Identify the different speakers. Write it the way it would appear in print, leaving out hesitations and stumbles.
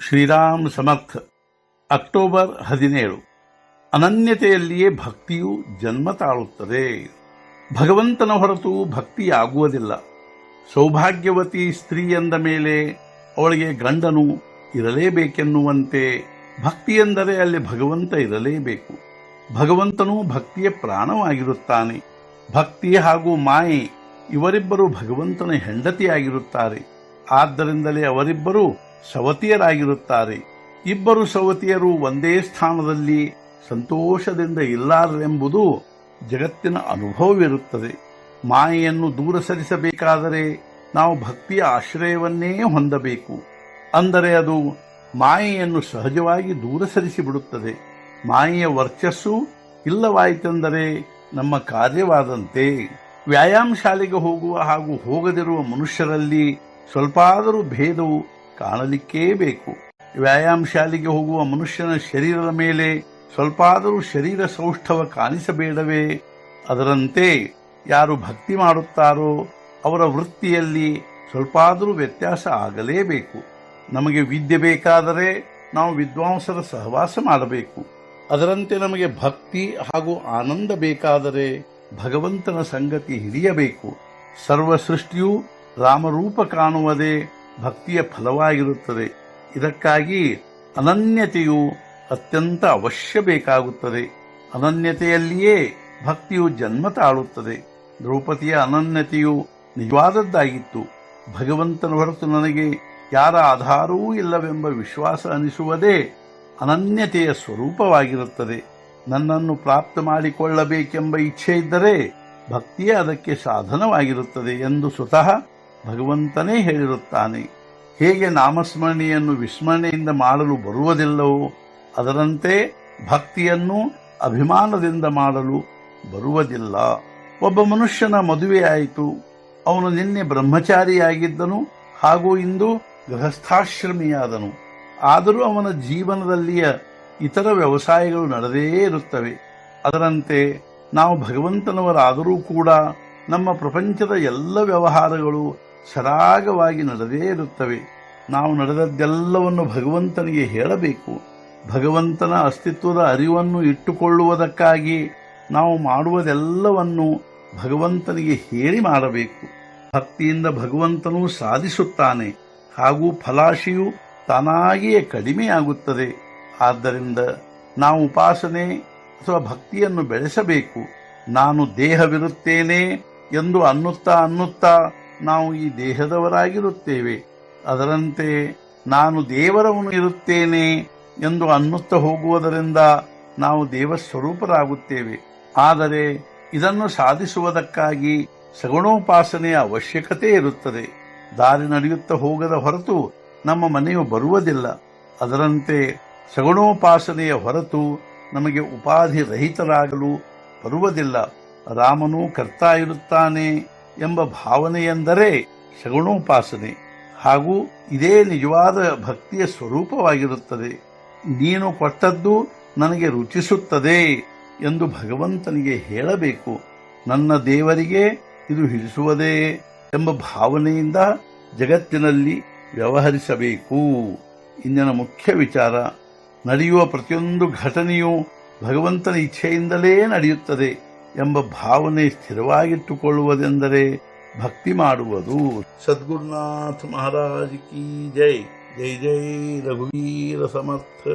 Speaker 1: ಶ್ರೀರಾಮ್ ಸಮರ್ಥ. October 17. ಅನನ್ಯತೆಯಲ್ಲಿಯೇ ಭಕ್ತಿಯು ಜನ್ಮ ತಾಳುತ್ತದೆ. ಭಗವಂತನ ಹೊರತು ಭಕ್ತಿಯಾಗುವುದಿಲ್ಲ. ಸೌಭಾಗ್ಯವತಿ ಸ್ತ್ರೀ ಎಂದ ಮೇಲೆ ಅವಳಿಗೆ ಗಂಡನು ಇರಲೇಬೇಕೆನ್ನುವಂತೆ ಭಕ್ತಿ ಎಂದರೆ ಅಲ್ಲಿ ಭಗವಂತ ಇರಲೇಬೇಕು. ಭಗವಂತನು ಭಕ್ತಿಯ ಪ್ರಾಣವಾಗಿರುತ್ತಾನೆ. ಭಕ್ತಿ ಹಾಗೂ ಮಾಯೆ ಇವರಿಬ್ಬರು ಭಗವಂತನ ಹೆಂಡತಿಯಾಗಿರುತ್ತಾರೆ. ಆದ್ದರಿಂದಲೇ ಅವರಿಬ್ಬರು ಸವತಿಯರಾಗಿರುತ್ತಾರೆ. ಇಬ್ಬರು ಸವತಿಯರು ಒಂದೇ ಸ್ಥಾನದಲ್ಲಿ ಸಂತೋಷದಿಂದ ಇಲ್ಲಾರೆಂಬುದು ಜಗತ್ತಿನ ಅನುಭವವಿರುತ್ತದೆ. ಮಾಯೆಯನ್ನು ದೂರ ಸರಿಸಬೇಕಾದರೆ ನಾವು ಭಕ್ತಿಯ ಆಶ್ರಯವನ್ನೇ ಹೊಂದಬೇಕು. ಅಂದರೆ ಅದು ಮಾಯೆಯನ್ನು ಸಹಜವಾಗಿ ದೂರ ಸರಿಸಿಬಿಡುತ್ತದೆ. ಮಾಯೆಯ ವರ್ಚಸ್ಸು ಇಲ್ಲವಾಯಿತೆಂದರೆ ನಮ್ಮ ಕಾರ್ಯವಾದಂತೆ. ವ್ಯಾಯಾಮ ಶಾಲೆಗೆ ಹೋಗುವ ಹಾಗೂ ಹೋಗದಿರುವ ಮನುಷ್ಯರಲ್ಲಿ ಸ್ವಲ್ಪಾದರೂ ಭೇದವು ಕಾಣಲಿಕ್ಕೇ ಬೇಕು. ವ್ಯಾಯಾಮ ಶಾಲೆಗೆ ಹೋಗುವ ಮನುಷ್ಯನ ಶರೀರದ ಮೇಲೆ ಸ್ವಲ್ಪಾದರೂ ಶರೀರ ಸೌಷ್ಠವ ಕಾಣಿಸಬೇಡವೇ? ಅದರಂತೆ ಯಾರು ಭಕ್ತಿ ಮಾಡುತ್ತಾರೋ ಅವರ ವೃತ್ತಿಯಲ್ಲಿ ಸ್ವಲ್ಪಾದರೂ ವ್ಯತ್ಯಾಸ ಆಗಲೇಬೇಕು. ನಮಗೆ ವಿದ್ಯೆ ಬೇಕಾದರೆ ನಾವು ವಿದ್ವಾಂಸರ ಸಹವಾಸ ಮಾಡಬೇಕು. ಅದರಂತೆ ನಮಗೆ ಭಕ್ತಿ ಹಾಗೂ ಆನಂದ ಬೇಕಾದರೆ ಭಗವಂತನ ಸಂಗತಿ ಹಿಡಿಯಬೇಕು. ಸರ್ವ ಸೃಷ್ಟಿಯು ರಾಮರೂಪ ಕಾಣುವುದೇ ಭಕ್ತಿಯ ಫಲವಾಗಿರುತ್ತದೆ. ಇದಕ್ಕಾಗಿ ಅನನ್ಯತೆಯು ಅತ್ಯಂತ ಅವಶ್ಯ ಬೇಕಾಗುತ್ತದೆ. ಅನನ್ಯತೆಯಲ್ಲಿಯೇ ಭಕ್ತಿಯು ಜನ್ಮ ತಾಳುತ್ತದೆ. ದ್ರೌಪದಿಯ ಅನನ್ಯತೆಯು ನಿಜವಾದದ್ದಾಗಿತ್ತು. ಭಗವಂತನ ಹೊರತು ನನಗೆ ಯಾರ ಆಧಾರವೂ ಇಲ್ಲವೆಂಬ ವಿಶ್ವಾಸ ಅನಿಸುವುದೇ ಅನನ್ಯತೆಯ ಸ್ವರೂಪವಾಗಿರುತ್ತದೆ. ನನ್ನನ್ನು ಪ್ರಾಪ್ತ ಮಾಡಿಕೊಳ್ಳಬೇಕೆಂಬ ಇಚ್ಛೆ ಇದ್ದರೆ ಭಕ್ತಿಯೇ ಅದಕ್ಕೆ ಸಾಧನವಾಗಿರುತ್ತದೆ ಎಂದು ಸ್ವತಃ ಭಗವಂತನೇ ಹೇಳಿರುತ್ತಾನೆ. ಹೇಗೆ ನಾಮಸ್ಮರಣೆಯನ್ನು ವಿಸ್ಮರಣೆಯಿಂದ ಮಾಡಲು ಬರುವುದಿಲ್ಲವೋ ಅದರಂತೆ ಭಕ್ತಿಯನ್ನು ಅಭಿಮಾನದಿಂದ ಮಾಡಲು ಬರುವುದಿಲ್ಲ. ಒಬ್ಬ ಮನುಷ್ಯನ ಮದುವೆಯಾಯಿತು. ಅವನು ನಿನ್ನೆ ಬ್ರಹ್ಮಚಾರಿಯಾಗಿದ್ದನು ಹಾಗೂ ಇಂದು ಗೃಹಸ್ಥಾಶ್ರಮಿಯಾದನು. ಆದರೂ ಅವನ ಜೀವನದಲ್ಲಿಯ ಇತರ ವ್ಯವಸಾಯಗಳು ನಡೆದೇ ಇರುತ್ತವೆ. ಅದರಂತೆ ನಾವು ಭಗವಂತನವರಾದರೂ ಕೂಡ ನಮ್ಮ ಪ್ರಪಂಚದ ಎಲ್ಲ ವ್ಯವಹಾರಗಳು ಸರಾಗವಾಗಿ ನಡೆದೇ ಇರುತ್ತವೆ. ನಾವು ನಡೆದದ್ದೆಲ್ಲವನ್ನು ಭಗವಂತನಿಗೆ ಹೇಳಬೇಕು. ಭಗವಂತನ ಅಸ್ತಿತ್ವದ ಅರಿವನ್ನು ಇಟ್ಟುಕೊಳ್ಳುವುದಕ್ಕಾಗಿ ನಾವು ಮಾಡುವುದೆಲ್ಲವನ್ನು ಭಗವಂತನಿಗೆ ಹೇಳಿ ಮಾಡಬೇಕು. ಭಕ್ತಿಯಿಂದ ಭಗವಂತನು ಸಾಧಿಸುತ್ತಾನೆ ಹಾಗೂ ಫಲಾಶಿಯು ತಾನಾಗಿಯೇ ಕಡಿಮೆಯಾಗುತ್ತದೆ. ಆದ್ದರಿಂದ ನಾವು ಉಪಾಸನೆ ಅಥವಾ ಭಕ್ತಿಯನ್ನು ಬೆಳೆಸಬೇಕು. ನಾನು ದೇಹವಿರುತ್ತೇನೆ ಎಂದು ಅನ್ನುತ್ತಾ ನಾವು ಈ ದೇಹದವರಾಗಿರುತ್ತೇವೆ. ಅದರಂತೆ ನಾನು ದೇವರವನು ಇರುತ್ತೇನೆ ಎಂದು ಅನ್ನುತ್ತಾ ಹೋಗುವುದರಿಂದ ನಾವು ದೇವಸ್ವರೂಪರಾಗುತ್ತೇವೆ. ಆದರೆ ಇದನ್ನು ಸಾಧಿಸುವುದಕ್ಕಾಗಿ ಸಗುಣೋಪಾಸನೆಯ ಅವಶ್ಯಕತೆ ಇರುತ್ತದೆ. ದಾರಿ ನಡೆಯುತ್ತಾ ಹೋಗದ ಹೊರತು ನಮ್ಮ ಮನೆಯು ಬರುವುದಿಲ್ಲ. ಅದರಂತೆ ಸಗುಣೋಪಾಸನೆಯ ಹೊರತು ನಮಗೆ ಉಪಾಧಿ ರಹಿತರಾಗಲು ಬರುವುದಿಲ್ಲ. ರಾಮನು ಕರ್ತಾ ಇರುತ್ತಾನೆ ಎಂಬ ಭಾವನೆಯೆಂದರೆ ಸಗುಣೋಪಾಸನೆ ಹಾಗೂ ಇದೇ ನಿಜವಾದ ಭಕ್ತಿಯ ಸ್ವರೂಪವಾಗಿರುತ್ತದೆ. ನೀನು ಕೊಟ್ಟದ್ದು ನನಗೆ ರುಚಿಸುತ್ತದೆ ಎಂದು ಭಗವಂತನಿಗೆ ಹೇಳಬೇಕು. ನನ್ನ ದೇವರಿಗೆ ಇದು ಹಿಡಿಸುವುದೇ ಎಂಬ ಭಾವನೆಯಿಂದ ಜಗತ್ತಿನಲ್ಲಿ ವ್ಯವಹರಿಸಬೇಕು. ಇಂದಿನ ಮುಖ್ಯ ವಿಚಾರ, ನಡೆಯುವ ಪ್ರತಿಯೊಂದು ಘಟನೆಯೂ ಭಗವಂತನ ಇಚ್ಛೆಯಿಂದಲೇ ನಡೆಯುತ್ತದೆ ಎಂಬ ಭಾವನೆ ಸ್ಥಿರವಾಗಿಟ್ಟುಕೊಳ್ಳುವುದೆಂದರೆ ಭಕ್ತಿ ಮಾಡುವುದು. ಸದ್ಗುರುನಾಥ ಮಹಾರಾಜ್ ಕಿ ಜೈ. ಜೈ ಜೈ ರಘುವೀರ ಸಮರ್ಥ.